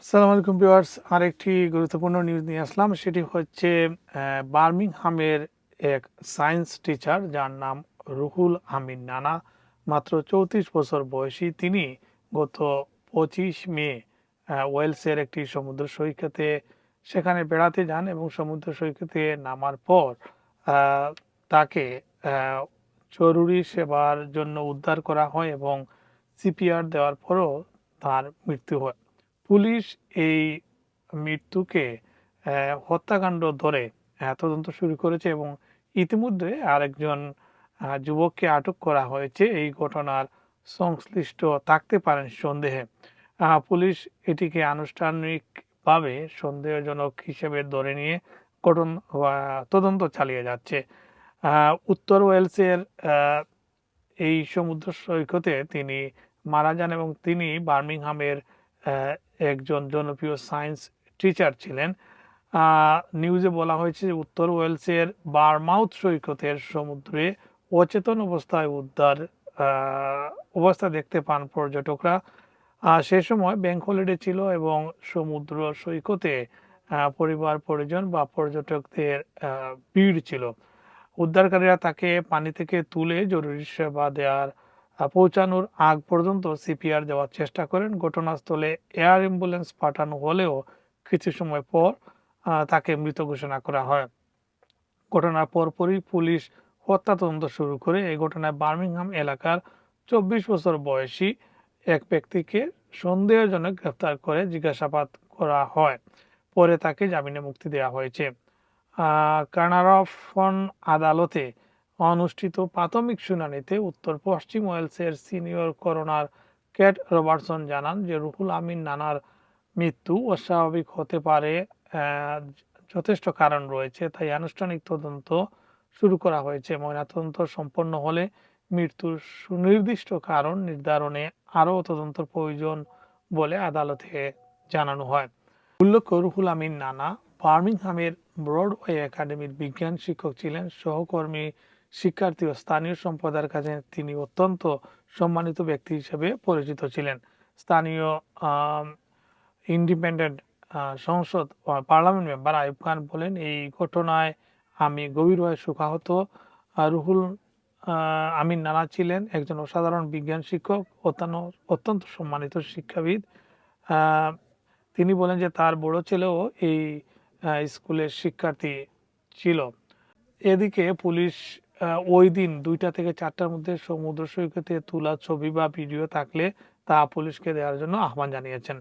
আসসালামু আলাইকুম ভিউয়ার্স, আরেকটি গুরুত্বপূর্ণ নিউজ নিয়ে আসলাম। সেটি হচ্ছে বার্মিংহামের এক সায়েন্স টিচার যার নাম রুহুল আমিন নানা, মাত্র 34 বছর বয়সী। তিনি গত 25 মে ওয়েলসের একটি সমুদ্র সৈকতে সেখানে বেড়াতে যান এবং সমুদ্র সৈকতে নামার পর আহ, তাকে আহ, জরুরি সেবার জন্য উদ্ধার করা হয় এবং সিপিআর দেওয়ার পরও তার মৃত্যু হয়। পুলিশ এই মৃত্যুকে হত্যাকাণ্ড ধরে তদন্ত শুরু করেছে এবং ইতিমধ্যে আরেকজন যুবককে আটক করা হয়েছে এই ঘটনার সংশ্লিষ্ট থাকতে পারেন সন্দেহে। পুলিশ এটিকে আনুষ্ঠানিকভাবে সন্দেহজনক হিসেবে ধরে নিয়ে ঘটন তদন্ত চালিয়ে যাচ্ছে। উত্তর ওয়েলসের এই সমুদ্র সৈকতে তিনি মারা যান এবং তিনি বার্মিংহামের একজন জনপ্রিয় সায়েন্স টিচার ছিলেন। নিউজে বলা হয়েছে যে উত্তর ওয়েলসের বারমাউথ সৈকতের সমুদ্রে অচেতন অবস্থায় উদ্ধার অবস্থা দেখতে পান পর্যটকরা। সে সময় ব্যাংক হলিডে ছিল এবং সমুদ্র সৈকতে পরিবার পরিজন বা পর্যটকদের ভিড় ছিল। উদ্ধারকারীরা তাকে পানি থেকে তুলে জরুরি সেবা দেওয়ার পৌঁছানোর আগ পর্যন্ত সিপিআর দেওয়ার চেষ্টা করেন। ঘটনাস্থলে এয়ার অ্যাম্বুলেন্স পাঠানো হলেও কিছু সময় পর তাকে মৃত ঘোষণা করা হয়। ঘটনার পরপরই পুলিশ হত্যা তদন্ত শুরু করে। এই ঘটনায় বার্মিংহাম এলাকার 24 বছর বয়সী এক ব্যক্তিকে সন্দেহজনক গ্রেফতার করে জিজ্ঞাসাবাদ করা হয়। পরে তাকে জামিনে মুক্তি দেওয়া হয়েছে। কার্নারফন আদালতে অনুষ্ঠিত প্রাথমিক শুনানিতে উত্তর পশ্চিম ওয়েলসের সিনিয়র করোনার ক্যাট রবার্টসন জানান যে রুহুল আমিন নানার মৃত্যু অস্বাভাবিক হতে পারে, যথেষ্ট কারণ রয়েছে, তাই আনুষ্ঠানিক তদন্ত শুরু করা হয়েছে। ময়নাতদন্ত সম্পন্ন হলে মৃত্যুর সুনির্দিষ্ট কারণ নির্ধারণে আরও তদন্তের প্রয়োজন বলে আদালতে জানানো হয়। উল্লেখ্য, রুহুল আমিন নানা বার্মিংহামের ব্রডওয়ে একাডেমির বিজ্ঞান শিক্ষক ছিলেন। সহকর্মী, শিক্ষার্থী ও স্থানীয় সম্প্রদায়ের কাছে তিনি অত্যন্ত সম্মানিত ব্যক্তি হিসেবে পরিচিত ছিলেন। স্থানীয় ইন্ডিপেন্ডেন্ট সংসদ পার্লামেন্ট মেম্বার আইয়ুব খান বলেন, এই ঘটনায় আমি গভীরভাবে শোকাহত। রুহুল আমিন নানা ছিলেন একজন অসাধারণ বিজ্ঞান শিক্ষক, অত্যন্ত সম্মানিত শিক্ষাবিদ। তিনি বলেন যে তার বড় ছেলেও এই স্কুলের শিক্ষার্থী ছিল। এদিকে পুলিশ ওই দিন 2টা থেকে 4টার মধ্যে সমুদ্র সৈকতে তোলা ছবি বা ভিডিও থাকলে তা পুলিশকে দেওয়ার জন্য আহ্বান জানিয়েছেন।